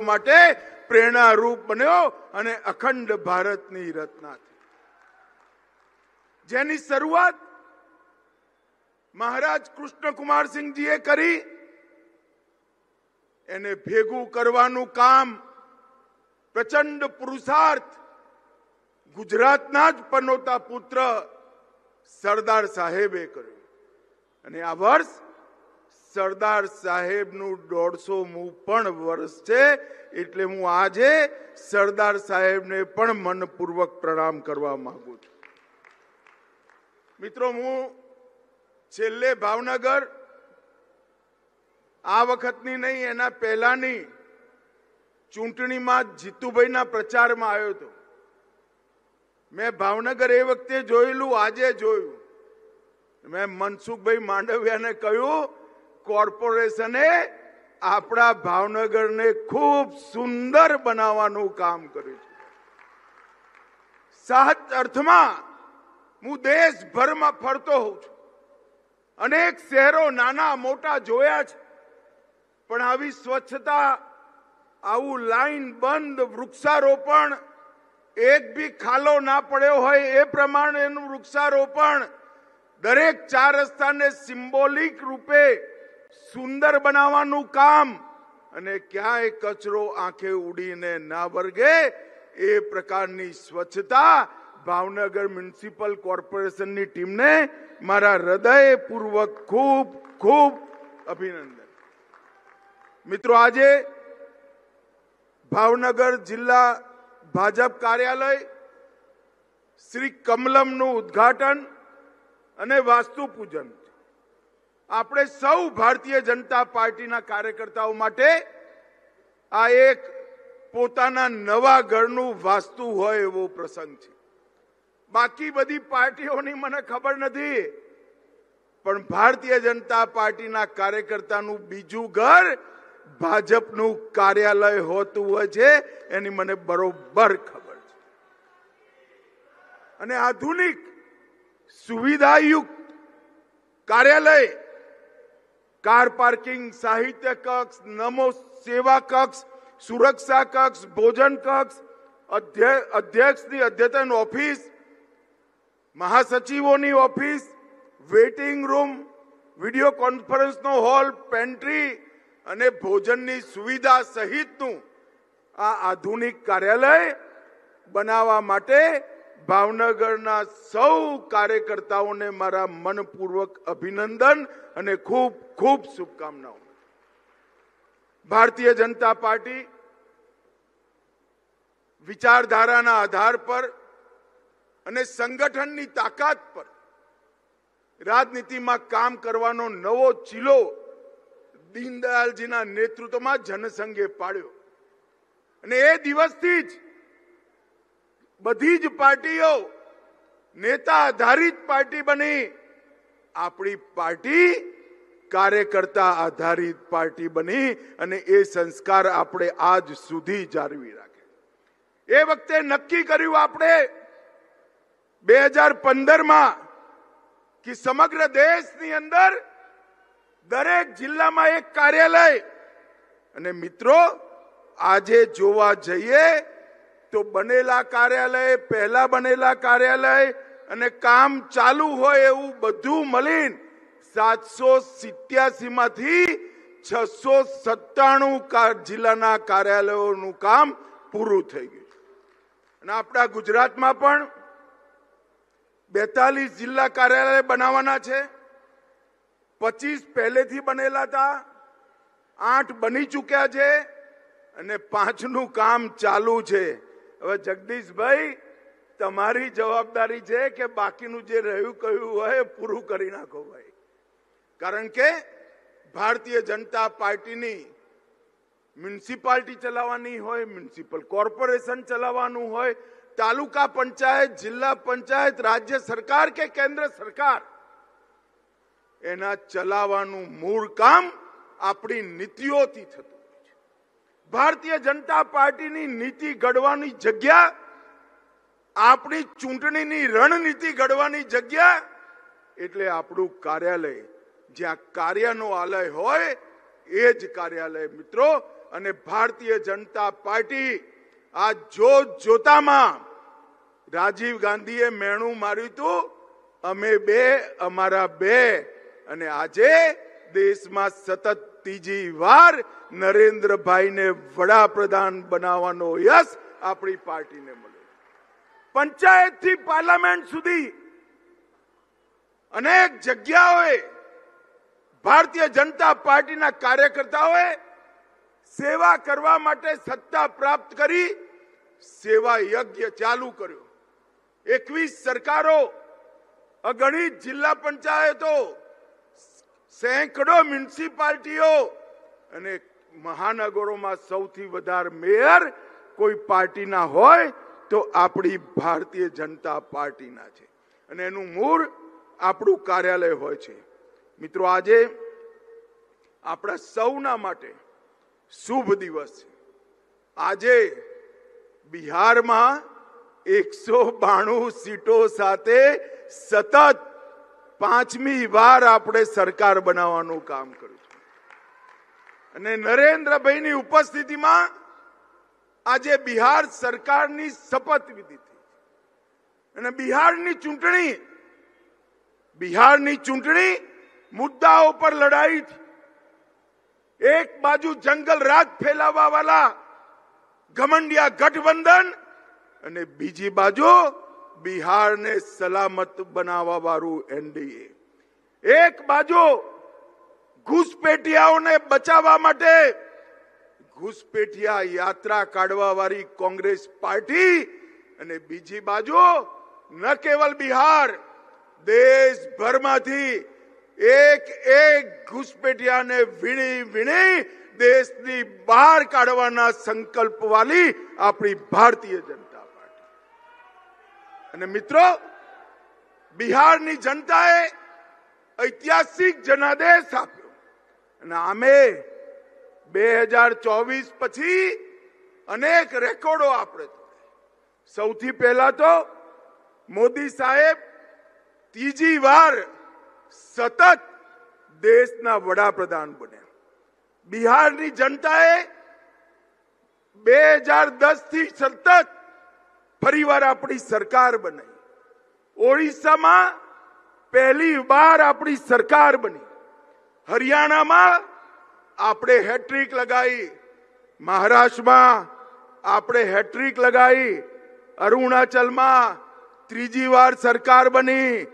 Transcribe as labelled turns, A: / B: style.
A: માટે પ્રેરણારૂપ બન્યો અને અખંડ ભારતની રચના થઈ, જેની શરૂઆત મહારાજ કૃષ્ણકુમારસિંહજીએ કરી. એને ભેગું કરવાનું કામ પ્રચંડ પુરુષાર્થ ગુજરાતના જ પનોતા પુત્ર સરદાર સાહેબે કર્યું. અને આ વર્ષ સરદાર સાહેબનું 150મું પણ વર્ષ છે. એટલે હું આજે સરદાર સાહેબને પણ મનપૂર્વક પ્રણામ કરવા માંગુ છું. મિત્રો, હું છેલ્લે ભાવનગર આ વખતની નહીં, એના પહેલાની ચૂંટણીમાં જીતુભાઈના પ્રચારમાં આવ્યો હતો. મેં ભાવનગર એ વખતે જોયેલું, આજે જોયું. મેં મનસુખભાઈ માંડવિયાને કહ્યું, કોર્પોરેશને આપણા ભાવનગરને ખૂબ સુંદર બનાવવાનું કામ કર્યું છે. સાચા અર્થમાં હું દેશભરમાં ફરતો હોઉં છું, અનેક શહેરો નાના મોટા જોયા છે, પણ આવી સ્વચ્છતા, આવું લાઈન બંધ વૃક્ષારોપણ, એક બી ખાલો ના પડ્યો હોય એ પ્રમાણેનું વૃક્ષારોપણ, દરેક 4 રસ્તાને સિમ્બોલિક રૂપે સુંદર બનાવવાનું કામ, અને ક્યાંય કચરો આંખે ઉડીને ના વર્ગે એ પ્રકારની સ્વચ્છતા ભાવનગર મ્યુનિસિપલ કોર્પોરેશનની ટીમને મારા હૃદયપૂર્વક ખૂબ ખૂબ અભિનંદન. મિત્રો, આજે ભાવનગર જિલ્લા ભાજપ કાર્યાલય શ્રી કમલમનું ઉદ્ઘાટન અને વાસ્તુ પૂજન આપણે સૌ ભારતીય જનતા પાર્ટીના કાર્યકર્તાઓ માટે આ એક પોતાના નવા ઘરનું વાસ્તુ હોય એવો પ્રસંગ છે. બાકી બધી પાર્ટીઓની મને ખબર નથી, પણ ભારતીય જનતા પાર્ટીના કાર્યકર્તાનું બીજું ઘર ભાજપનું કાર્યાલય હોતું હોય છે, એની મને બરોબર ખબર છે. અને આધુનિક સુવિધાયુક્ત કાર્યાલય, કાર પાર્કિંગ, સાહિત્ય કક્ષ, નમો સેવા કક્ષ, સુરક્ષા કક્ષ, ભોજન કક્ષ, અધ્યક્ષની અદ્યતન ઓફિસ, મહાસચિવોની ઓફિસ, વેઇટિંગ રૂમ, વિડીયો કોન્ફરન્સનો હોલ, પેન્ટ્રી અને ભોજનની સુવિધા સહિતનું આ આધુનિક કાર્યાલય બનાવવા માટે ભાવનગરના સૌ કાર્યકર્તાઓને મારા મનપૂર્વક અભિનંદન અને ખૂબ ખૂબ શુભકામનાઓ. ભારતીય જનતા પાર્ટી વિચારધારાના આધાર પર અને સંગઠનની તાકાત પર રાજનીતિમાં કામ કરવાનો નવો ચીલો દીનદયાલજીના નેતૃત્વમાં જનસંઘે પાડ્યો. અને એ દિવસથી જ બધી જ પાર્ટીઓ નેતા આધારિત પાર્ટી બની. આપણી પાર્ટી કાર્યકર્તા આધારિત પાર્ટી બની અને એ સંસ્કાર આપણે આજ સુધી જાળવી રાખે. એ વખતે નક્કી કર્યું આપણે 2015માં કે સમગ્ર દેશની અંદર દરેક જિલ્લામાં એક કાર્યાલય. અને મિત્રો, આજે જોવા જઈએ તો બનેલા કાર્યાલય, પહેલા બનેલા કાર્યાલય અને કામ ચાલુ હોય એવું બધું મળીને 787 માંથી 697 જિલ્લાના કાર્યાલયોનું કામ પૂરું થઈ ગયું. અને આપણા ગુજરાતમાં પણ 42 જિલ્લા કાર્યાલય બનાવવાના છે. 25 પહેલેથી બનેલા હતા, 8 બની ચૂક્યા છે અને 5નું કામ ચાલુ છે. હવે જગદીશભાઈ, તમારી જવાબદારી છે કે બાકીનું જે રહ્યું કહ્યું હોય પૂરું કરી નાખો ભાઈ. કારણ કે ભારતીય જનતા પાર્ટીની મ્યુનિસિપાલિટી ચલાવવાની હોય, મ્યુનિસિપલ કોર્પોરેશન ચલાવવાનું હોય, તાલુકા પંચાયત, જિલ્લા પંચાયત, રાજ્ય સરકાર કે કેન્દ્ર સરકાર, એના ચલાવવાનું મૂળ કામ આપણી નીતિઓથી થતું હોય છે. ભારતીય જનતા પાર્ટીની નીતિ ઘડવાની જગ્યા, આપણી ચૂંટણીની રણનીતિ ઘડવાની જગ્યા એટલે આપણું કાર્યાલય. જ્યાં કાર્યનો આલય હોય એ જ કાર્યાલય. મિત્રો, અને ભારતીય જનતા પાર્ટી આ જોતામાં રાજીવ ગાંધીએ મેણું માર્યું હતું, અમે બે અમારા બે, અને આજે દેશમાં સતત ત્રીજી વાર નરેન્દ્રભાઈને વડાપ્રધાન બનાવવાનો યશ આપણી પાર્ટીને મળ્યો. પંચાયતથી પાર્લામેન્ટ સુધી અનેક જગ્યાઓએ ભારતીય જનતા પાર્ટીના કાર્યકર્તાઓએ સેવા કરવા માટે સત્તા પ્રાપ્ત કરી સેવા યજ્ઞ ચાલુ કર્યો. 21 સરકારો, અગણિત જિલ્લા પંચાયતો, સેંકડો મ્યુનિસિપાલિટીઓ અને મહાનગરોમાં સૌથી વધારે મેયર કોઈ પાર્ટીના હોય તો આપણી ભારતીય જનતા પાર્ટીના છે, અને એનું મૂળ આપણું કાર્યાલય હોય છે. મિત્રો, આજે આપણા સૌના માટે શુભ દિવસ છે. આજે બિહારમાં 192 સીટો સાથે સતત 5મી વાર આપણે સરકાર બનાવવાનું કામ કર્યું છે, અને નરેન્દ્રભાઈની ઉપસ્થિતિમાં આજે બિહાર સરકારની શપથવિધિ થઈ અને બિહારની ચૂંટણી મુદ્દાઓ પર લડાઈ થી. એક બાજુ જંગલ રાજ ફેલાવવા વાળા ઘમંડિયા ગઠબંધન અને બીજી બાજુ બિહારને સલામત બનાવવા વાળું એનડીએ. એક બાજુ ઘૂસપેઠિયાઓને બચાવવા માટે ઘૂસપેઠિયા યાત્રા કાઢવા વાળી કોંગ્રેસ પાર્ટી, અને બીજી બાજુ ન કેવલ બિહાર, દેશભરમાંથી એક ઘૂસપેઠિયાને વીણી દેશની બહાર કાઢવાના સંકલ્પ વાળી આપણી ભારતીય જનતા પાર્ટી. અને મિત્રો, બિહારની જનતાએ ઐતિહાસિક જનાદેશ આપ્યો, અને આમે 2024 પછી અનેક રેકોર્ડો આપણે તોડ્યા. સૌથી પહેલા તો મોદી સાહેબ ત્રીજી વાર સતત દેશના વડાપ્રધાન બન્યા. બિહારની જનતાએ 2010 થી સતત ફરીવાર આપણી સરકાર બનાવી. ઓડિશામાં પહેલી વાર આપણી સરકાર બની. હરિયાણામાં આપણે હેટ્રિક લગાવી, મહારાષ્ટ્રમાં આપણે હેટ્રિક લગાવી, અરુણાચલમાં ત્રીજી વાર સરકાર બની,